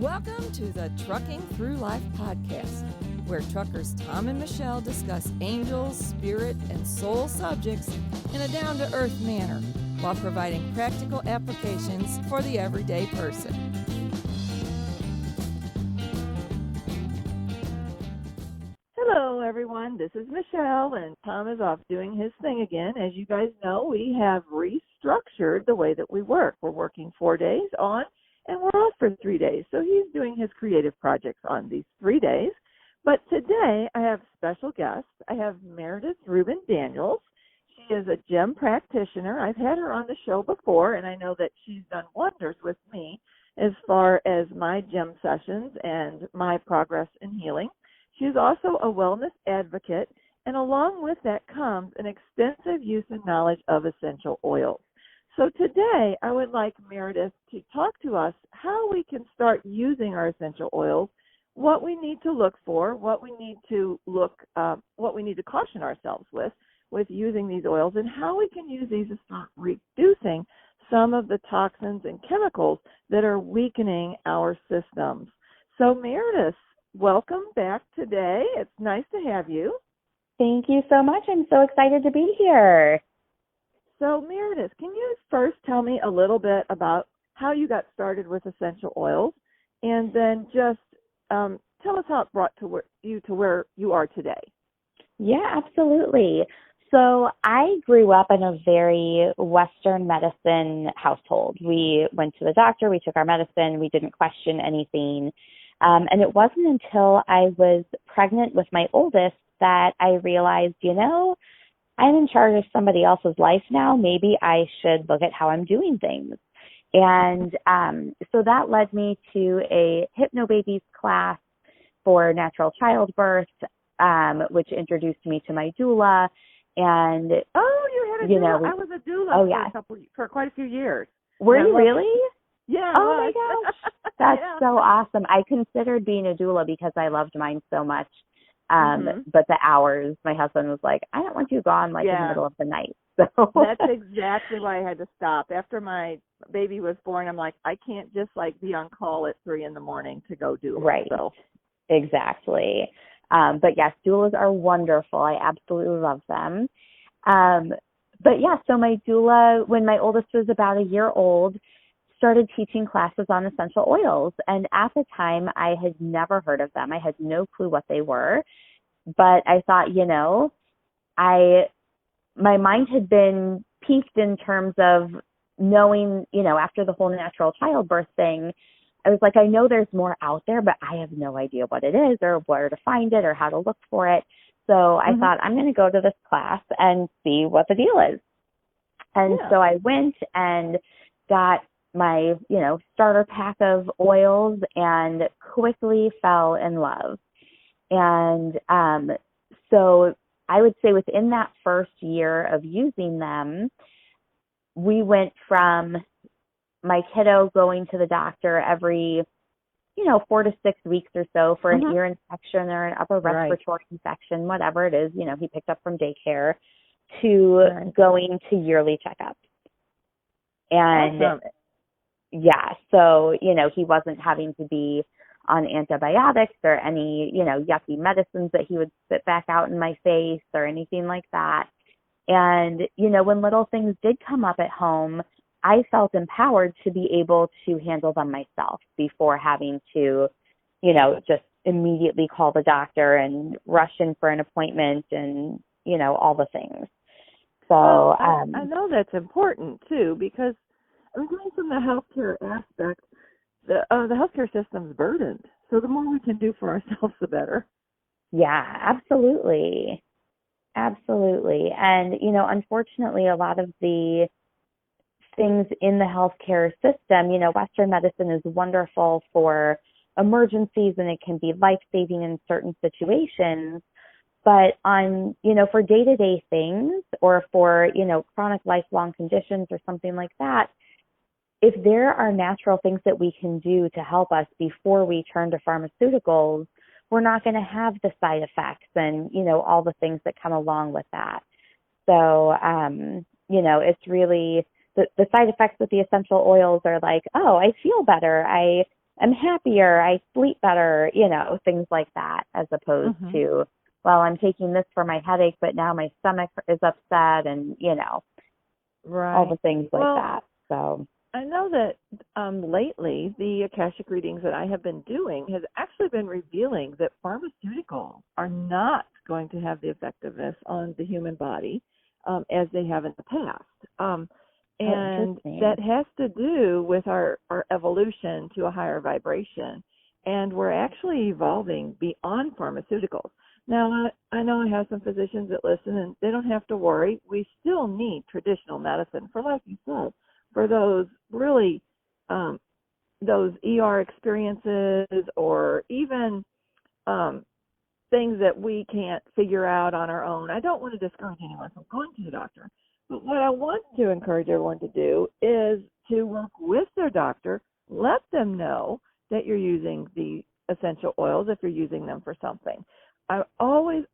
Welcome to the Trucking Through Life podcast, where truckers Tom and Michelle discuss angels, spirit, and soul subjects in a down-to-earth manner while providing practical applications for the everyday person. Hello, everyone. This is Michelle, and Tom is off doing his thing again. As you guys know, we have restructured the way that we work. We're working 4 days on, and we're off for 3 days. So he's doing his creative projects on these 3 days. But today I have special guests. I have Meredith Ruben Daniels. She is a gem practitioner. I've had her on the show before, and I know that she's done wonders with me as far as my gem sessions and my progress in healing. She's also a wellness advocate, and along with that comes an extensive use and knowledge of essential oils. So today, I would like Meredith to talk to us how we can start using our essential oils, what we need to look for, what we need to caution ourselves with using these oils, and how we can use these to start reducing some of the toxins and chemicals that are weakening our systems. So Meredith, welcome back today. It's nice to have you. Thank you so much. I'm so excited to be here. So Meredith, can you first tell me a little bit about how you got started with essential oils, and then just tell us how it brought you to where you are today? Yeah, absolutely. So I grew up in a very Western medicine household. We went to the doctor, we took our medicine, we didn't question anything. And it wasn't until I was pregnant with my oldest that I realized, I'm in charge of somebody else's life now. Maybe I should look at how I'm doing things. And so that led me to a Hypnobabies class for natural childbirth, which introduced me to my doula. And you had a doula. I was a doula for quite a few years. Were you really? Yeah. Oh my gosh, that's so awesome. I considered being a doula because I loved mine so much. But the hours, my husband was like, I don't want you gone in the middle of the night. So that's exactly why I had to stop. After my baby was born, I'm like, I can't just be on call at 3 a.m. to go do it. Right. So. Exactly. But yes, doulas are wonderful. I absolutely love them. But yeah, so my doula, when my oldest was about a year old, started teaching classes on essential oils. And at the time, I had never heard of them. I had no clue what they were. But I thought, my mind had been piqued in terms of knowing, after the whole natural childbirth thing, I was like, I know there's more out there, but I have no idea what it is or where to find it or how to look for it. So I thought, I'm going to go to this class and see what the deal is. And so I went and got my, starter pack of oils and quickly fell in love. And so I would say within that first year of using them, we went from my kiddo going to the doctor every, 4 to 6 weeks or so for an ear infection or an upper respiratory infection, whatever it is, he picked up from daycare, to going to yearly checkups. And so, he wasn't having to be on antibiotics or any, yucky medicines that he would spit back out in my face or anything like that. And, when little things did come up at home, I felt empowered to be able to handle them myself before having to, just immediately call the doctor and rush in for an appointment and, all the things. So I know that's important too, because I'm going from the healthcare aspect. The healthcare system's burdened, so the more we can do for ourselves, the better. Yeah, absolutely. Absolutely. And, unfortunately, a lot of the things in the healthcare system, Western medicine is wonderful for emergencies and it can be life-saving in certain situations. But on, for day-to-day things or for, chronic lifelong conditions or something like that, if there are natural things that we can do to help us before we turn to pharmaceuticals, we're not going to have the side effects and, all the things that come along with that. So, it's really the side effects with the essential oils are like, oh, I feel better. I am happier, I sleep better, things like that, as opposed to, well, I'm taking this for my headache, but now my stomach is upset, and, right. all the things like that. So I know that lately the Akashic readings that I have been doing has actually been revealing that pharmaceuticals are not going to have the effectiveness on the human body as they have in the past. And that has to do with our evolution to a higher vibration. And we're actually evolving beyond pharmaceuticals. Now, I know I have some physicians that listen, and they don't have to worry. We still need traditional medicine for, like you said, for those really, those ER experiences, or even things that we can't figure out on our own. I don't want to discourage anyone from going to the doctor. But what I want to encourage everyone to do is to work with their doctor, let them know that you're using the essential oils if you're using them for something. I always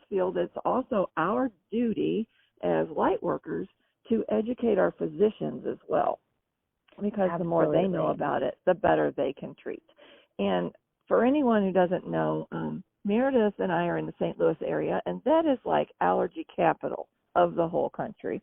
feel that it's also our duty as light workers to educate our physicians as well, because the more they know about it, the better they can treat. And for anyone who doesn't know, Meredith and I are in the St. Louis area, and that is like allergy capital of the whole country.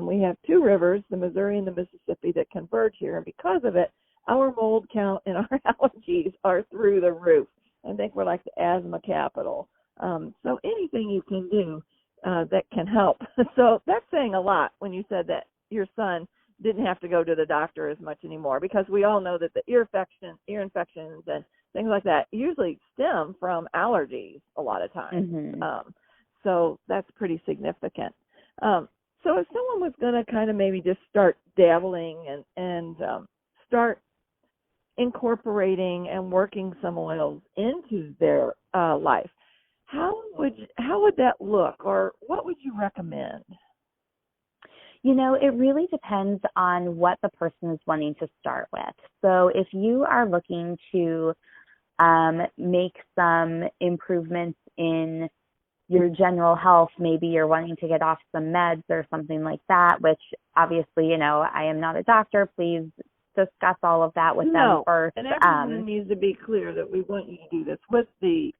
We have two rivers, the Missouri and the Mississippi, that converge here, and because of it, our mold count and our allergies are through the roof. I think we're like the asthma capital. So anything you can do that can help. So that's saying a lot when you said that your son didn't have to go to the doctor as much anymore, because we all know that the ear infections and things like that usually stem from allergies a lot of times. So that's pretty significant. So if someone was going to kind of maybe just start dabbling and start incorporating and working some oils into their life, how would that look, or what would you recommend? It really depends on what the person is wanting to start with. So if you are looking to make some improvements in your general health, maybe you're wanting to get off some meds or something like that, which obviously, I am not a doctor. Please discuss all of that with them first. And everyone needs to be clear that we want you to do this with the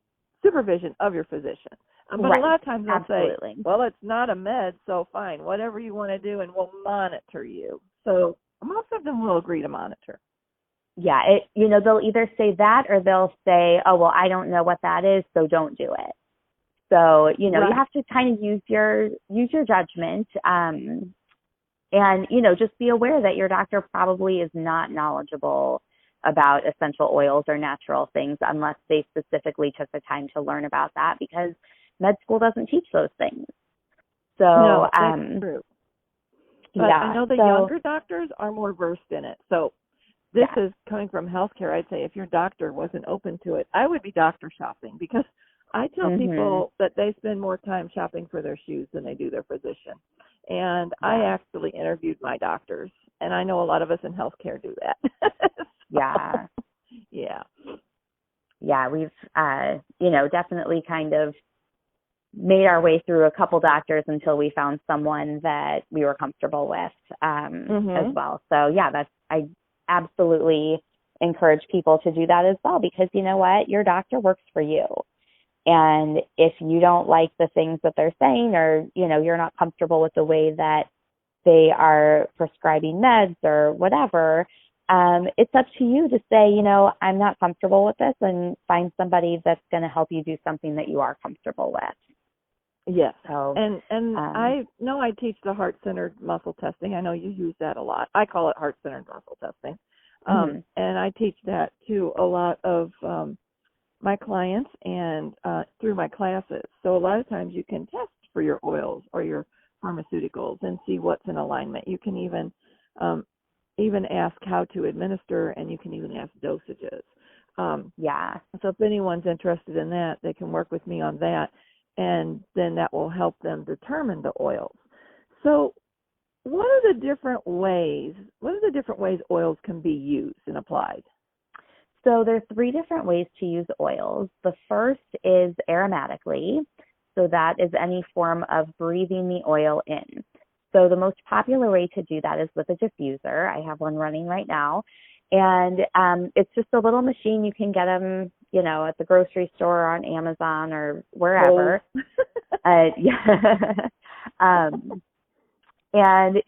supervision of your physician. But a lot of times they'll say, well, it's not a med, so fine, whatever you want to do, and we'll monitor you. So most of them will agree to monitor. Yeah, they'll either say that, or they'll say, oh, well, I don't know what that is, so don't do it. So, you have to kind of use your judgment, and, just be aware that your doctor probably is not knowledgeable about essential oils or natural things unless they specifically took the time to learn about that, because med school doesn't teach those things. So, no, that's true. But I know the younger doctors are more versed in it. So this is coming from healthcare. I'd say if your doctor wasn't open to it, I would be doctor shopping, because I tell people that they spend more time shopping for their shoes than they do their physician. And I actually interviewed my doctors, and I know a lot of us in healthcare do that. Yeah, we've, definitely kind of made our way through a couple doctors until we found someone that we were comfortable with as well. So, I absolutely encourage people to do that as well, because you know what? Your doctor works for you. And if you don't like the things that they're saying, or, you're not comfortable with the way that they are prescribing meds or whatever, it's up to you to say, I'm not comfortable with this, and find somebody that's going to help you do something that you are comfortable with. Yes. So, and I know I teach the heart-centered muscle testing. I know you use that a lot. I call it heart-centered muscle testing. And I teach that to a lot of my clients and through my classes. So a lot of times you can test for your oils or your pharmaceuticals and see what's in alignment. You can even ask how to administer, and you can even ask dosages. So if anyone's interested in that, they can work with me on that, and then that will help them determine the oils. So what are the different ways oils can be used and applied? So there's 3 different ways to use oils. The first is aromatically. So that is any form of breathing the oil in. So the most popular way to do that is with a diffuser. I have one running right now. And it's just a little machine. You can get them, you know, at the grocery store or on Amazon or wherever. Yeah. And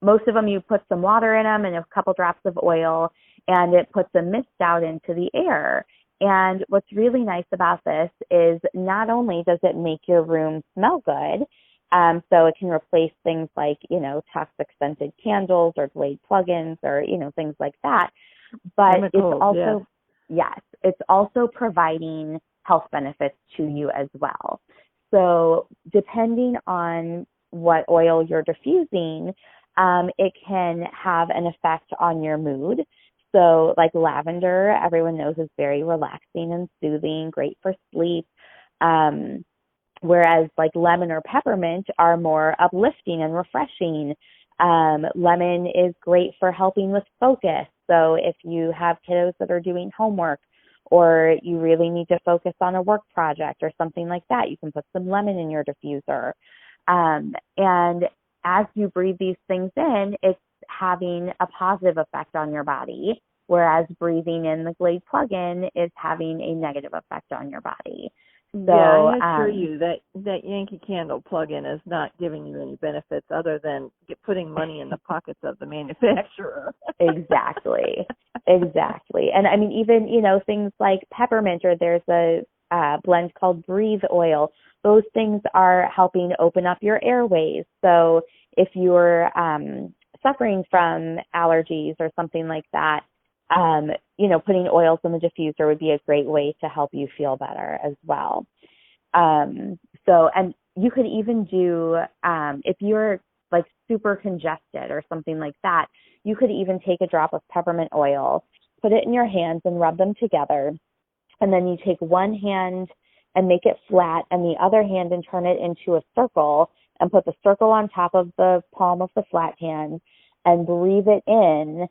most of them, you put some water in them and a couple drops of oil, and it puts a mist out into the air. And what's really nice about this is not only does it make your room smell good, so it can replace things like, you know, toxic scented candles or Glade plugins or, you know, things like that. But Chemicals, it's also, yes, it's also providing health benefits to you as well. So depending on what oil you're diffusing, it can have an effect on your mood. So like lavender, everyone knows is very relaxing and soothing, great for sleep. Whereas like lemon or peppermint are more uplifting and refreshing. Lemon is great for helping with focus. So if you have kiddos that are doing homework or you really need to focus on a work project or something like that, you can put some lemon in your diffuser. And as you breathe these things in, it's having a positive effect on your body, whereas breathing in the Glade plug-in is having a negative effect on your body. So, yeah, I assure you that Yankee Candle plug-in is not giving you any benefits other than putting money in the pockets of the manufacturer. Exactly. And I mean, even, you know, things like peppermint, or there's a blend called Breathe Oil. Those things are helping open up your airways. So if you're suffering from allergies or something like that, you know, putting oils in the diffuser would be a great way to help you feel better as well. So, and you could even do, if you're like super congested or something like that, you could even take a drop of peppermint oil, put it in your hands and rub them together. And then you take one hand and make it flat and the other hand and turn it into a circle and put the circle on top of the palm of the flat hand and breathe it in,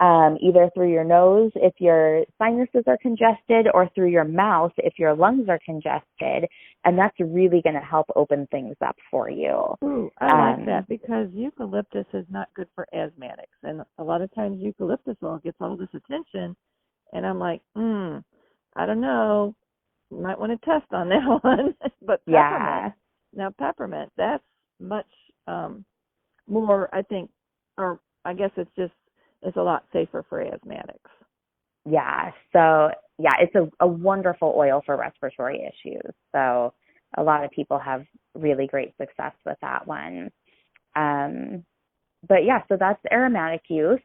either through your nose if your sinuses are congested or through your mouth if your lungs are congested. And that's really going to help open things up for you. Ooh, I like that because eucalyptus is not good for asthmatics. And a lot of times eucalyptus oil gets all this attention. And I'm like, I don't know. You might want to test on that one. But peppermint, now peppermint, that's much more, I think, or I guess it's a lot safer for asthmatics. Yeah. So, yeah, it's a wonderful oil for respiratory issues. So a lot of people have really great success with that one. But yeah, so that's aromatic use.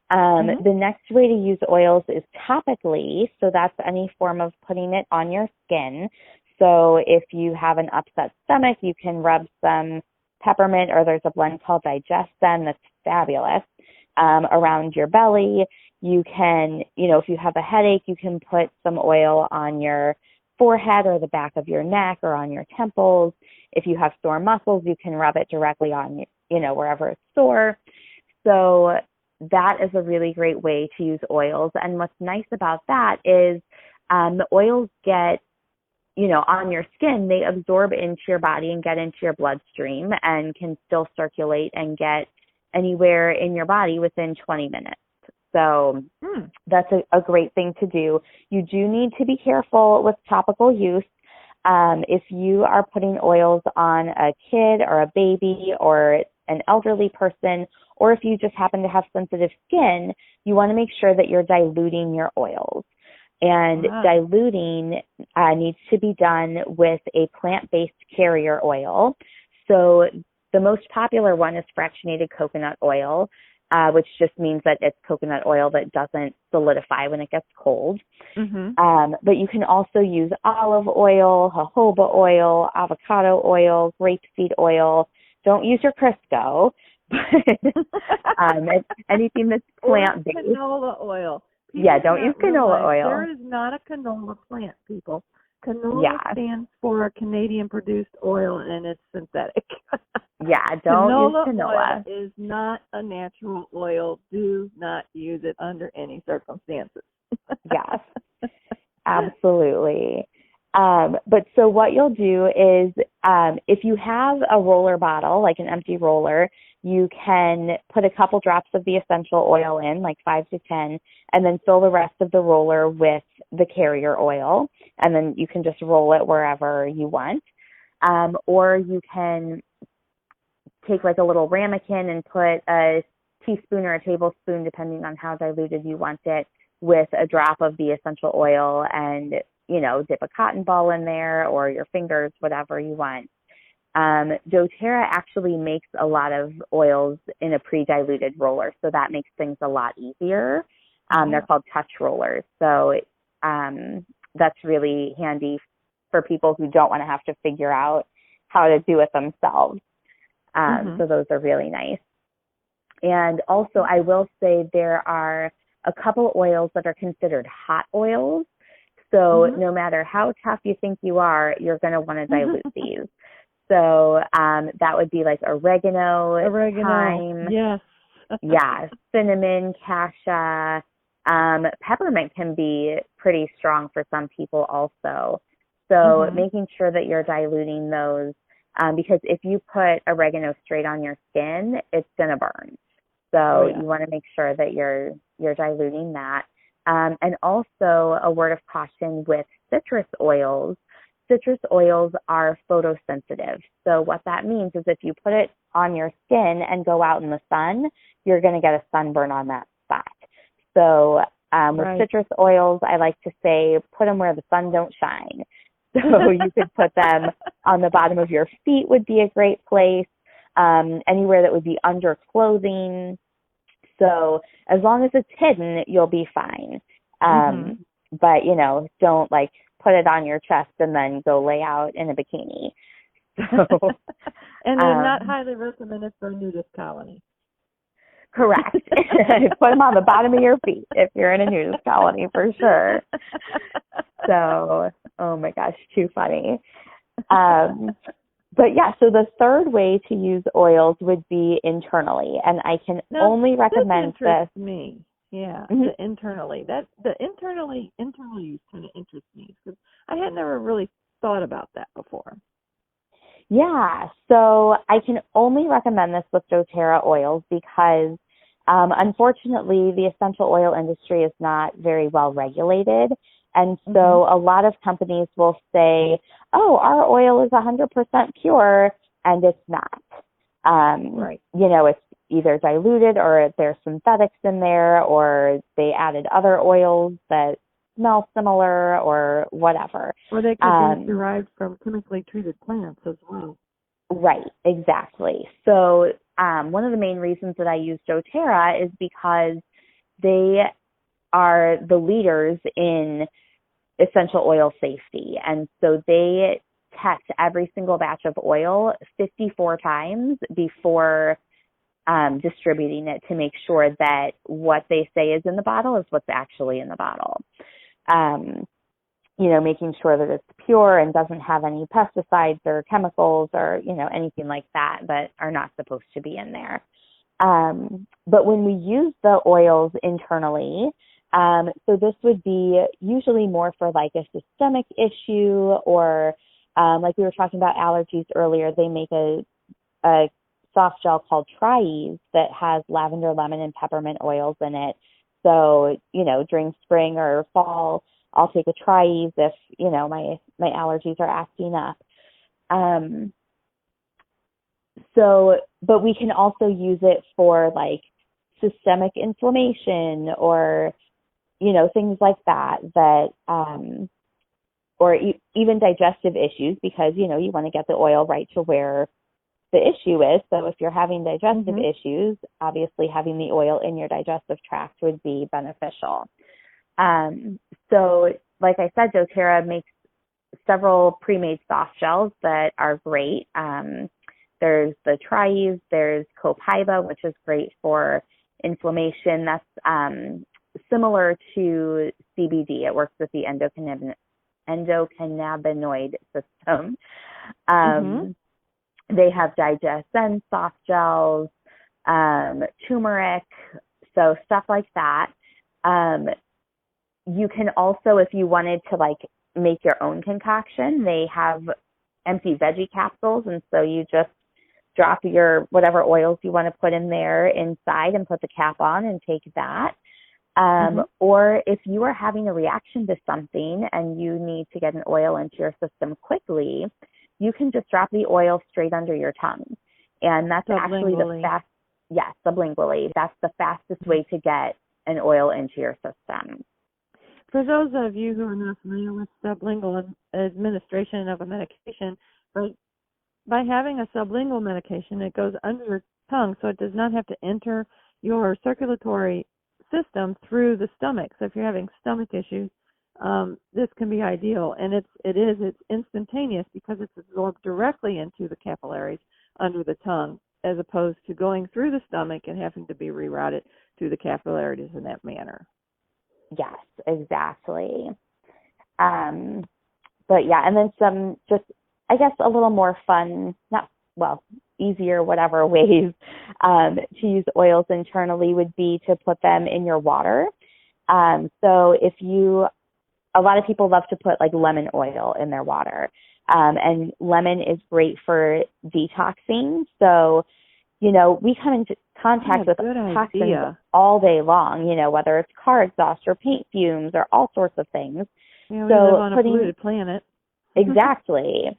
The next way to use oils is topically. So that's any form of putting it on your skin. So if you have an upset stomach, you can rub some peppermint, or there's a blend called Digest Them that's fabulous, around your belly. You can, you know, if you have a headache, you can put some oil on your forehead or the back of your neck or on your temples. If you have sore muscles, you can rub it directly on, you know, wherever it's sore. So that is a really great way to use oils. And what's nice about that is the oils get, you know, on your skin, they absorb into your body and get into your bloodstream and can still circulate and get anywhere in your body within 20 minutes. So that's a great thing to do. You do need to be careful with topical use. If you are putting oils on a kid or a baby or an elderly person, or if you just happen to have sensitive skin, you want to make sure that you're diluting your oils. And diluting needs to be done with a plant-based carrier oil. So the most popular one is fractionated coconut oil, which just means that it's coconut oil that doesn't solidify when it gets cold. But you can also use olive oil, jojoba oil, avocado oil, grapeseed oil. Don't use your Crisco, but anything that's plant-based. Canola oil. Don't use canola oil. There is not a canola plant, people. Canola stands for Canadian-produced oil, and it's synthetic. Don't use canola. Oil is not a natural oil. Do not use it under any circumstances. Yes, absolutely. But so what you'll do is If you have a roller bottle, like an empty roller, you can put a couple drops of the essential oil in, like 5 to 10, and then fill the rest of the roller with the carrier oil, and then you can just roll it wherever you want. Or you can take like a little ramekin and put a teaspoon or a tablespoon, depending on how diluted you want it, with a drop of the essential oil and, dip a cotton ball in there or your fingers, whatever you want. doTERRA actually makes a lot of oils in a pre-diluted roller, so that makes things a lot easier. They're called touch rollers, so that's really handy for people who don't want to have to figure out how to do it themselves. So those are really nice. And also, I will say there are a couple oils that are considered hot oils. So no matter how tough you think you are, you're going to want to dilute these. So that would be like oregano, thyme, cinnamon, cassia. Peppermint can be pretty strong for some people also. So making sure that you're diluting those, because if you put oregano straight on your skin, it's going to burn. So you want to make sure that you're diluting that. And also a word of caution with citrus oils. Citrus oils are photosensitive. So what that means is if you put it on your skin and go out in the sun, you're going to get a sunburn on that spot. So with citrus oils, I like to say put them where the sun don't shine. So you could put them on the bottom of your feet would be a great place, anywhere that would be under clothing. So as long as it's hidden, you'll be fine. But, don't put it on your chest and then go lay out in a bikini. So, and they're not highly recommended for a nudist colony. Correct. Put them on the bottom of your feet if you're in a nudist colony, for sure. So, oh my gosh, too funny. But yeah, so the third way to use oils would be internally, and I can only recommend this. Interests me. Yeah, the internally. The internally use kind of interests me because I had never really thought about that before. Yeah, so I can only recommend this with doTERRA oils because unfortunately the essential oil industry is not very well regulated. And so a lot of companies will say, oh, our oil is 100% pure, and it's not. It's either diluted or there's synthetics in there or they added other oils that smell similar or whatever. Or they could be derived from chemically treated plants as well. Right, exactly. So one of the main reasons that I use doTERRA is because they are the leaders in essential oil safety. And so they test every single batch of oil 54 times before distributing it to make sure that what they say is in the bottle is what's actually in the bottle. Making sure that it's pure and doesn't have any pesticides or chemicals or, anything like that are not supposed to be in there. But when we use the oils internally, so this would be usually more for like a systemic issue or like we were talking about allergies earlier, they make a soft gel called Tri-Ease that has lavender, lemon, and peppermint oils in it. So, during spring or fall, I'll take a Tri-Ease if, my allergies are acting up. But we can also use it for like systemic inflammation or, things like that, or even digestive issues because, you want to get the oil right to where the issue is. So if you're having digestive issues, obviously having the oil in your digestive tract would be beneficial. So like I said, doTERRA makes several pre-made soft gels that are great. There's the Tri-Ease, there's Copaiba, which is great for inflammation. That's similar to CBD. It works with the endocannabinoid system. They have DigestZen soft gels, turmeric, so stuff like that. You can also, if you wanted to like make your own concoction, they have empty veggie capsules. And so you just drop your whatever oils you want to put in there inside and put the cap on and take that. Or if you are having a reaction to something and you need to get an oil into your system quickly, you can just drop the oil straight under your tongue. And that's actually sublingually. That's the fastest way to get an oil into your system. For those of you who are not familiar with sublingual administration of a medication, by having a sublingual medication, it goes under your tongue, so it does not have to enter your circulatory system through the stomach. So if you're having stomach issues, this can be ideal. And it's instantaneous because it's absorbed directly into the capillaries under the tongue, as opposed to going through the stomach and having to be rerouted through the capillaries in that manner. Yes, exactly. But yeah, and then some just, I guess, a little more fun, easier, whatever ways to use oils internally would be to put them in your water. So a lot of people love to put like lemon oil in their water. And lemon is great for detoxing. So, we come into contact with toxins all day long, whether it's car exhaust or paint fumes or all sorts of things. Yeah, we live on a polluted planet. Exactly.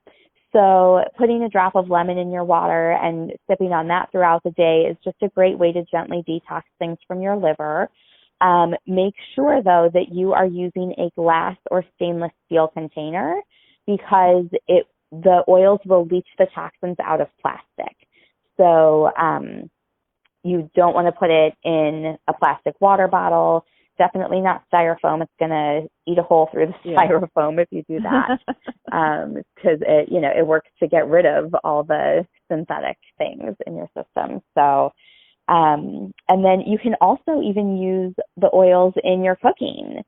So putting a drop of lemon in your water and sipping on that throughout the day is just a great way to gently detox things from your liver. Make sure, though, that you are using a glass or stainless steel container because the oils will leach the toxins out of plastic. So you don't want to put it in a plastic water bottle. Definitely not styrofoam. It's going to eat a hole through the styrofoam if you do that, because it works to get rid of all the synthetic things in your system. So, and then you can also even use the oils in your cooking.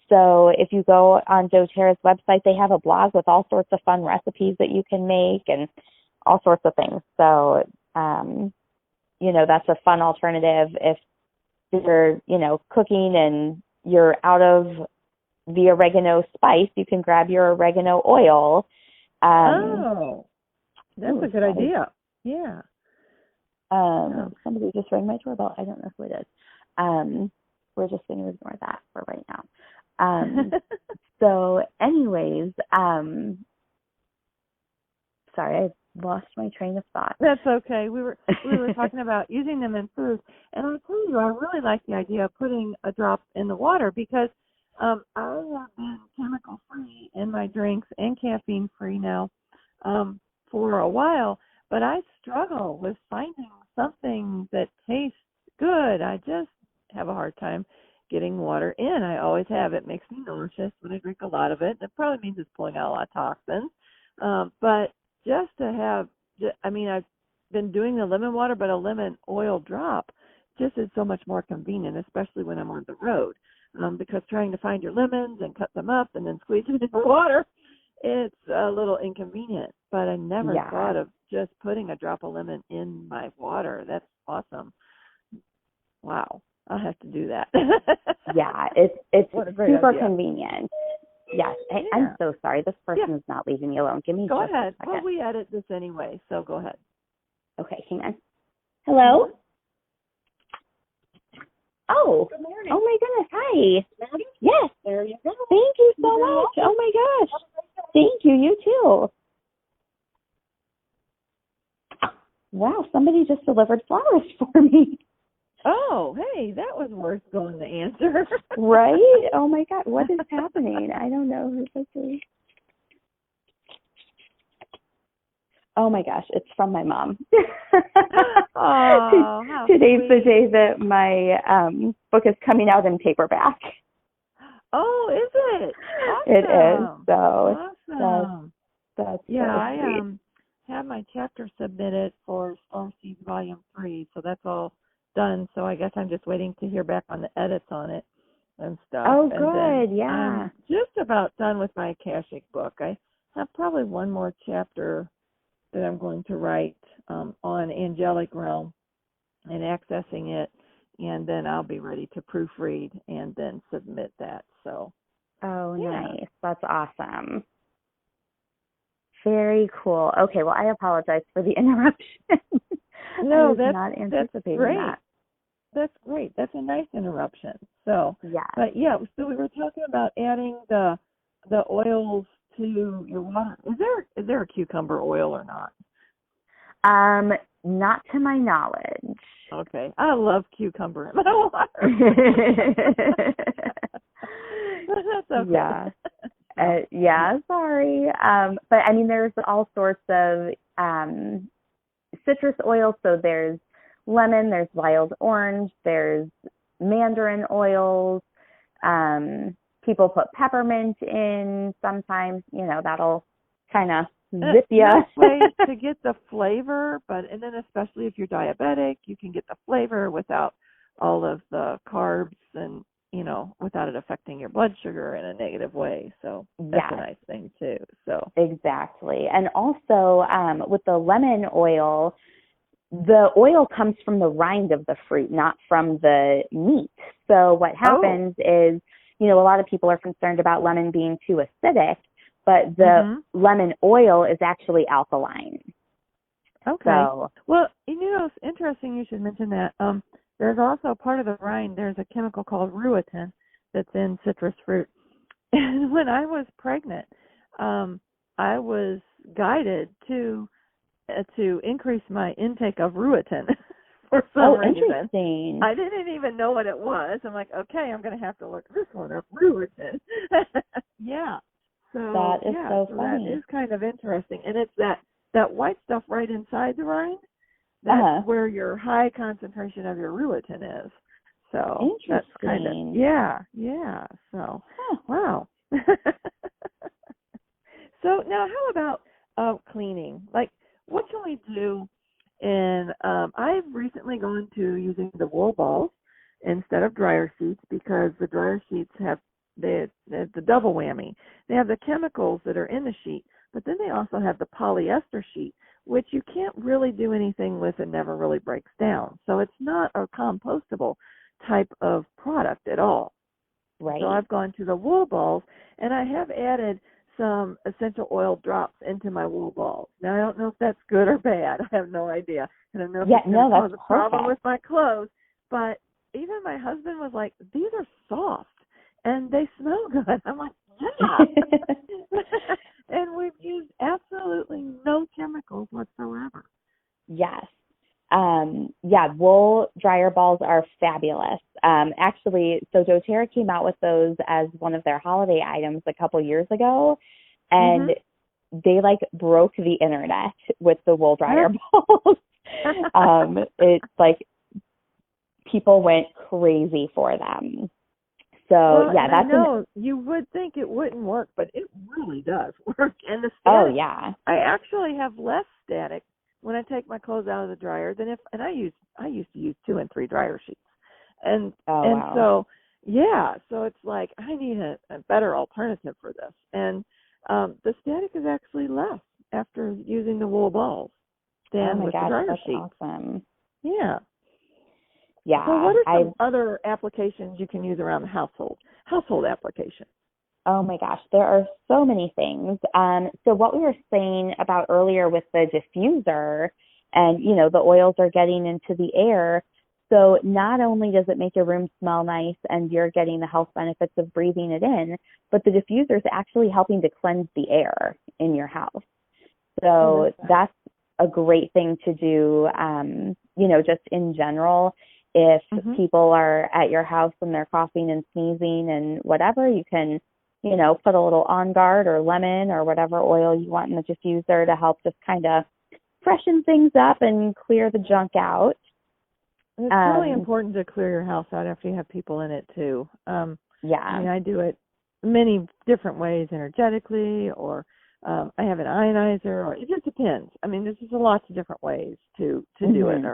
So if you go on doTERRA's website, they have a blog with all sorts of fun recipes that you can make and all sorts of things. So, that's a fun alternative if you're, cooking and you're out of the oregano spice, you can grab your oregano oil. That's a good idea. Yeah. Somebody just rang my doorbell. I don't know who it is. We're just going to ignore that for right now. So anyways, sorry, I lost my train of thought. That's okay. We were talking about using them in food, and I'll tell you, I really like the idea of putting a drop in the water because I have been chemical free in my drinks and caffeine free now for a while, but I struggle with finding something that tastes good. I just have a hard time getting water in. I always have. It makes me nauseous when I drink a lot of it. It probably means it's pulling out a lot of toxins, but just to have, I've been doing the lemon water, but a lemon oil drop just is so much more convenient, especially when I'm on the road, because trying to find your lemons and cut them up and then squeeze them in the water, it's a little inconvenient. But I never thought of just putting a drop of lemon in my water. That's awesome. Wow. I'll have to do that. Yeah, it's super idea. Convenient. Yes, I'm so sorry. This person is not leaving me alone. Give me Go just ahead. a second. Well, we edit this anyway, so go ahead. Okay, hang on. Hello? Oh. Good morning. Oh, my goodness. Hi. Meredith? Yes. There you go. Thank you so much. Oh, my gosh. Thank you. You too. Wow, somebody just delivered flowers for me. Oh, hey, that was worth going to answer. Right? Oh, my God. What is happening? I don't know who this is. Oh, my gosh. It's from my mom. Oh, how Today's sweet. the day that my book is coming out in paperback. Oh, is it? Awesome. It is. So awesome. that's Yeah, so I sweet. have my chapter submitted for Starseeds Volume 3, so that's all done. So I guess I'm just waiting to hear back on the edits on it and stuff. Oh, and good. then Yeah. I'm just about done with my Akashic book. I have probably one more chapter that I'm going to write on angelic realm and accessing it, and then I'll be ready to proofread and then submit that. So. Oh, Yeah. nice. That's awesome. Very cool. Okay, well, I apologize for the interruption. I No, was not anticipating great. that. That's great. That's a nice interruption. So, Yeah. but yeah, so we were talking about adding the oils to your water. Is there a cucumber oil or not? Not to my knowledge. Okay. I love cucumber in my water. That's okay. Yeah. Yeah, sorry. But I mean, there's all sorts of citrus oils. So there's lemon, there's wild orange, there's mandarin oils. People put peppermint in sometimes, that'll kind of zip you. Nice way to get the flavor, and then especially if you're diabetic, you can get the flavor without all of the carbs and, without it affecting your blood sugar in a negative way. So that's a nice thing too. So exactly. And also with the lemon oil, the oil comes from the rind of the fruit, not from the meat. So what happens is, a lot of people are concerned about lemon being too acidic, but the lemon oil is actually alkaline. Okay. So, well, it's interesting you should mention that. There's also part of the rind, there's a chemical called rutin that's in citrus fruit. And when I was pregnant, I was guided to increase my intake of rutin for some reason. Interesting. I didn't even know what it was. I'm like, okay, I'm going to have to look this one up, rutin. Yeah. So that is so funny. That is kind of interesting. And it's that white stuff right inside the rind. That's where your high concentration of your rutin is. So that's kind of, yeah. So, wow. So now how about cleaning? Like, what can we do? And I've recently gone to using the wool balls instead of dryer sheets because the dryer sheets have the double whammy. They have the chemicals that are in the sheet, but then they also have the polyester sheet, which you can't really do anything with and never really breaks down. So it's not a compostable type of product at all. Right. So I've gone to the wool balls, and I have added some essential oil drops into my wool balls. Now, I don't know if that's good or bad. I have no idea. I don't know if it's going to cause a problem with my clothes. But even my husband was like, these are soft, and they smell good. I'm like, yeah. And we've used absolutely no chemicals whatsoever. Yes. Wool dryer balls are fabulous. Actually, so doTERRA came out with those as one of their holiday items a couple years ago, and they broke the internet with the wool dryer balls. It's like people went crazy for them. So that's you would think it wouldn't work, but it really does work. And the static, I actually have less static when I take my clothes out of the dryer than I used to use 2 and 3 dryer sheets. And so it's like I need a better alternative for this. And the static is actually less after using the wool balls than with the dryer sheet. Awesome. Yeah. Yeah. So what are some other applications you can use around the household applications? Oh my gosh, there are so many things. So what we were saying about earlier with the diffuser and, the oils are getting into the air. So not only does it make your room smell nice and you're getting the health benefits of breathing it in, but the diffuser is actually helping to cleanse the air in your house. So that's a great thing to do, just in general. If people are at your house and they're coughing and sneezing and whatever, you can, put a little On Guard or lemon or whatever oil you want in the diffuser to help just kind of freshen things up and clear the junk out. It's really important to clear your house out after you have people in it too. I mean, I do it many different ways, energetically, or I have an ionizer, or it just depends. I mean, there's just lots of different ways to do it,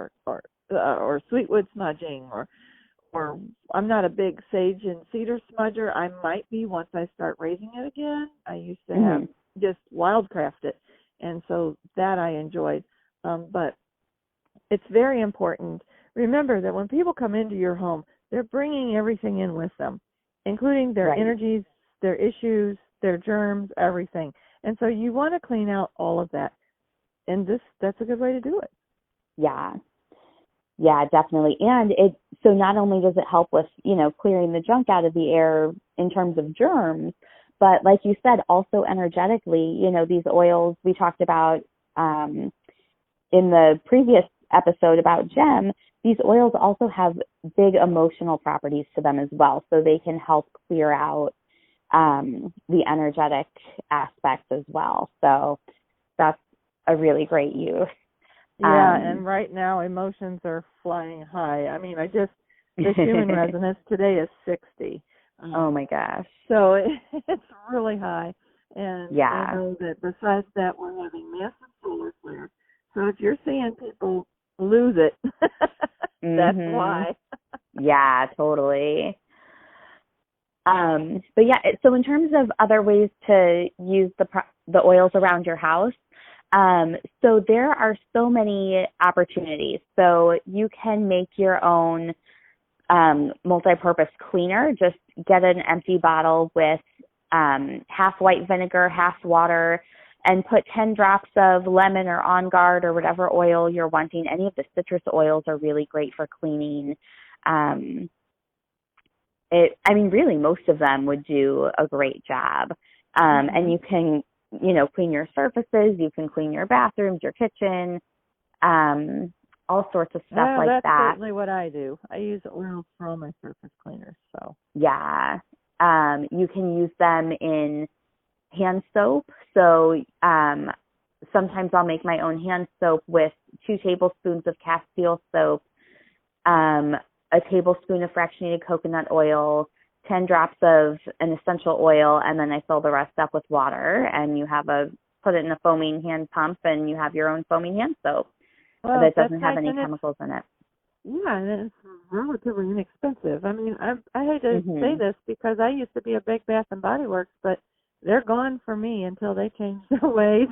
or sweetwood smudging, or I'm not a big sage and cedar smudger. I might be once I start raising it again. I used to have just wildcraft it, and so that I enjoyed. But it's very important. Remember that when people come into your home, they're bringing everything in with them, including their energies, their issues, their germs, everything. And so you want to clean out all of that. And that's a good way to do it. Yeah. Yeah, definitely. And so not only does it help with, clearing the junk out of the air in terms of germs, but like you said, also energetically, these oils we talked about in the previous episode about Gem, these oils also have big emotional properties to them as well. So they can help clear out the energetic aspects as well. So that's a really great use. Yeah, and right now emotions are flying high. I mean, the human resonance today is 60. Oh my gosh. So it's really high. And yeah. I know that besides that, we're having massive solar flares. So if you're seeing people lose it, that's why. Yeah, totally. But yeah, so in terms of other ways to use the oils around your house, so there are so many opportunities. So you can make your own multi-purpose cleaner. Just get an empty bottle with half white vinegar, half water, and put 10 drops of lemon or On Guard or whatever oil you're wanting. Any of the citrus oils are really great for cleaning. Really most of them would do a great job. And you can clean your surfaces, you can clean your bathrooms, your kitchen, all sorts of stuff like that's that. That's certainly what I do. I use oils for all my surface cleaners. So yeah, you can use them in hand soap. So sometimes I'll make my own hand soap with 2 tablespoons of castile soap, a tablespoon of fractionated coconut oil, 10 drops of an essential oil, and then I fill the rest up with water, and you put it in a foaming hand pump, and you have your own foaming hand soap that doesn't have any chemicals in it. Yeah, and it's relatively inexpensive. I mean, I hate to say this because I used to be a big Bath and Body Works, but they're gone for me until they change their ways.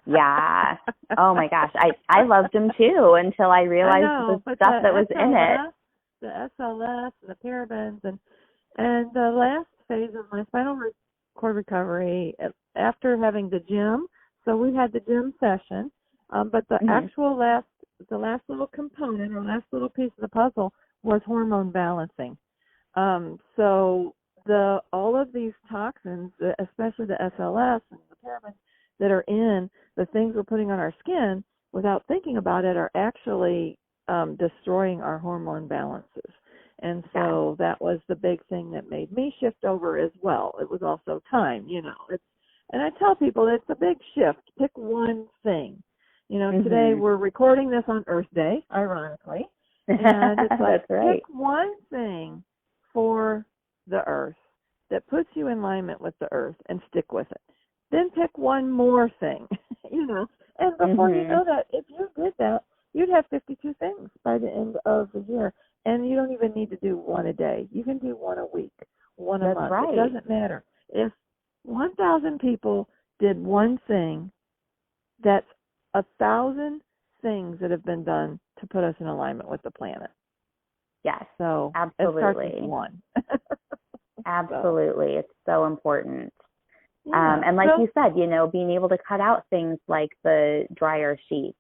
Yeah. Oh my gosh, I loved them too until I realized the stuff that was in it. The SLS and the parabens and the last phase of my spinal cord recovery after having the gym. So we had the gym session, but the actual the last little component or last little piece of the puzzle was hormone balancing. So all of these toxins, especially the SLS and the parabens that are in the things we're putting on our skin without thinking about it are actually destroying our hormone balances. And so that was the big thing that made me shift over as well. It was also time, and I tell people it's a big shift. Pick one thing. Today we're recording this on Earth Day, ironically. And it's like, That's right. pick one thing for the Earth that puts you in alignment with the Earth and stick with it. Then pick one more thing, And before you know that, if you did that, you'd have 52 things by the end of the year. And you don't even need to do one a day. You can do one a week, one a month. Right. It doesn't matter. If 1,000 people did one thing, that's 1,000 things that have been done to put us in alignment with the planet. Yes. So absolutely. It starts with one. Absolutely. It's so important. Yeah. And like you said, being able to cut out things like the dryer sheets,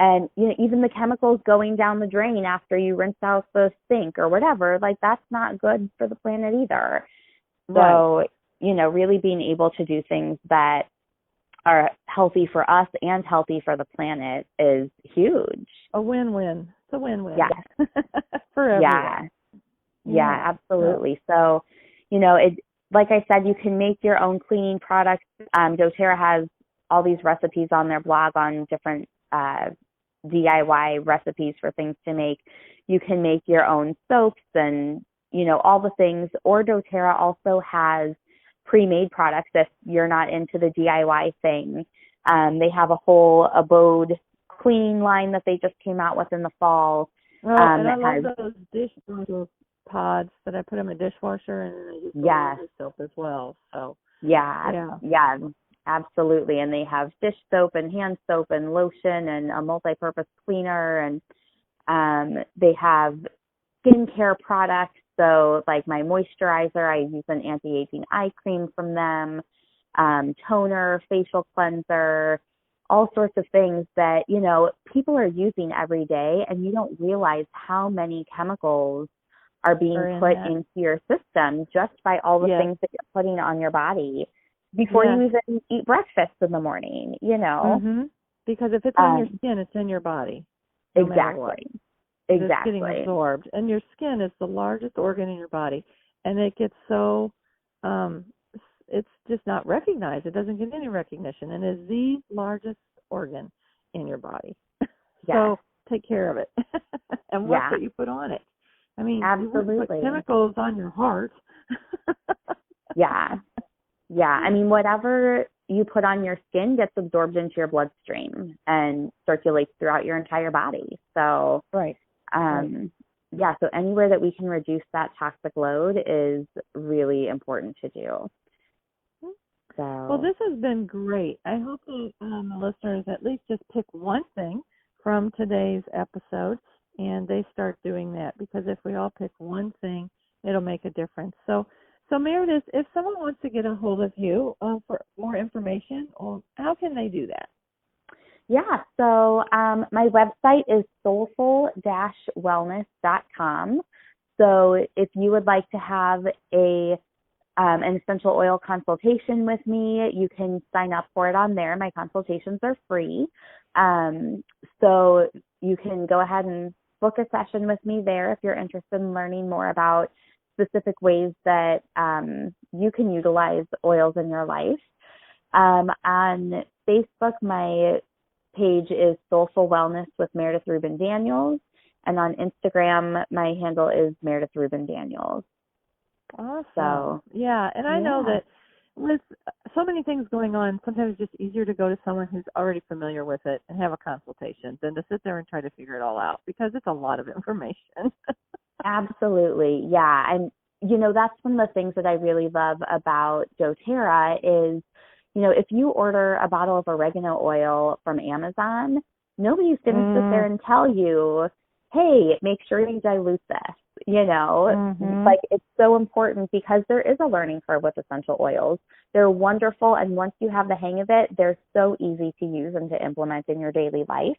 and even the chemicals going down the drain after you rinse out the sink or whatever, like that's not good for the planet either. Right. So, really being able to do things that are healthy for us and healthy for the planet is huge. A win-win. It's a win-win. Yes. For everyone. Yeah, absolutely. So, like I said, you can make your own cleaning products. doTERRA has all these recipes on their blog on different DIY recipes for things to make. You can make your own soaps and, all the things. Or doTERRA also has pre-made products if you're not into the DIY thing. They have a whole abode cleaning line that they just came out with in the fall. Well, and I love those dishwasher pods that I put in my dishwasher, and I use the soap as well. So yeah, absolutely. And they have dish soap and hand soap and lotion and a multi-purpose cleaner, and they have skincare products. So like my moisturizer, I use an anti-aging eye cream from them, toner, facial cleanser, all sorts of things that, you know, people are using every day, and you don't realize how many chemicals are being put into your system just by all the things that you're putting on your body before you even eat breakfast in the morning, you know. Mm-hmm. Because if it's on your skin, it's in your body. No matter what. It's getting absorbed. And your skin is the largest organ in your body. And it gets so, it's just not recognized. It doesn't get any recognition. And it's the largest organ in your body. So take care of it. And watch what you put on it. I mean, absolutely. You put chemicals on your heart. Yeah. I mean, whatever you put on your skin gets absorbed into your bloodstream and circulates throughout your entire body. So, so anywhere that we can reduce that toxic load is really important to do. So, well, this has been great. I hope that the listeners at least just pick one thing from today's episode and they start doing that, because if we all pick one thing, it'll make a difference. So Meredith, if someone wants to get a hold of you for more information, how can they do that? Yeah, so my website is soulful-wellness.com. So if you would like to have an essential oil consultation with me, you can sign up for it on there. My consultations are free. So you can go ahead and book a session with me there if you're interested in learning more about specific ways that you can utilize oils in your life. On Facebook, my page is Soulful Wellness with Meredith Ruben Daniels. And on Instagram, my handle is Meredith Ruben Daniels. Awesome. So, and I know that with so many things going on, sometimes it's just easier to go to someone who's already familiar with it and have a consultation than to sit there and try to figure it all out, because it's a lot of information. Absolutely. Yeah. And, you know, that's one of the things that I really love about doTERRA is, you know, if you order a bottle of oregano oil from Amazon, nobody's going to sit there and tell you, hey, make sure you dilute this. You know, like it's so important because there is a learning curve with essential oils. They're wonderful. And once you have the hang of it, they're so easy to use and to implement in your daily life.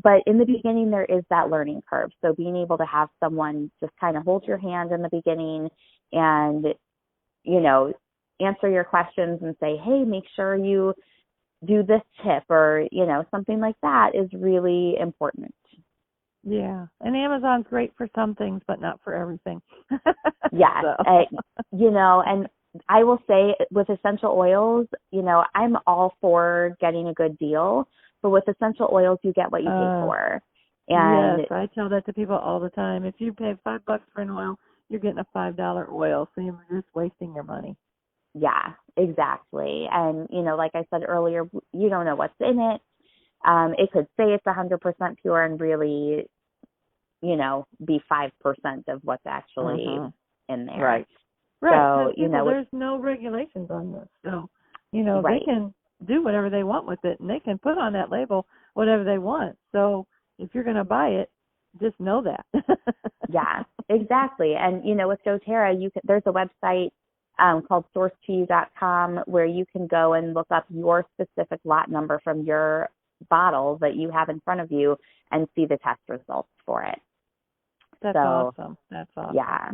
But in the beginning, there is that learning curve. So being able to have someone just kind of hold your hand in the beginning and, you know, answer your questions and say, hey, make sure you do this tip or, you know, something like that is really important. Yeah. And Amazon's great for some things, but not for everything. Yeah. You know, and I will say with essential oils, you know, I'm all for getting a good deal, but with essential oils, you get what you pay for. And yes, I tell that to people all the time. If you pay $5 for an oil, you're getting a $5 oil, so you're just wasting your money. Yeah, exactly. And, you know, like I said earlier, you don't know what's in it. It could say it's 100% pure and really, you know, be 5% of what's actually in there. Right. So, you know, there's no regulations on this. So, you know, they can do whatever they want with it, and they can put on that label whatever they want. So if you're going to buy it, just know that. Yeah, exactly. And, you know, with doTERRA, there's a website called source2you.com where you can go and look up your specific lot number from your bottle that you have in front of you and see the test results for it. That's awesome. That's awesome. Yeah.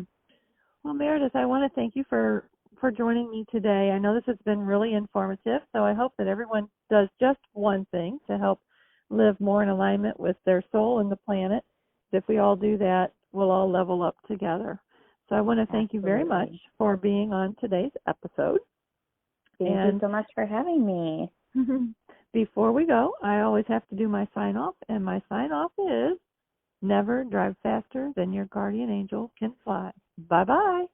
Well, Meredith, I want to thank you for joining me today. I know this has been really informative, so I hope that everyone does just one thing to help live more in alignment with their soul and the planet. If we all do that, we'll all level up together. So I want to thank you very much for being on today's episode. Thank you so much for having me. Before we go, I always have to do my sign-off, and my sign-off is never drive faster than your guardian angel can fly. Bye-bye.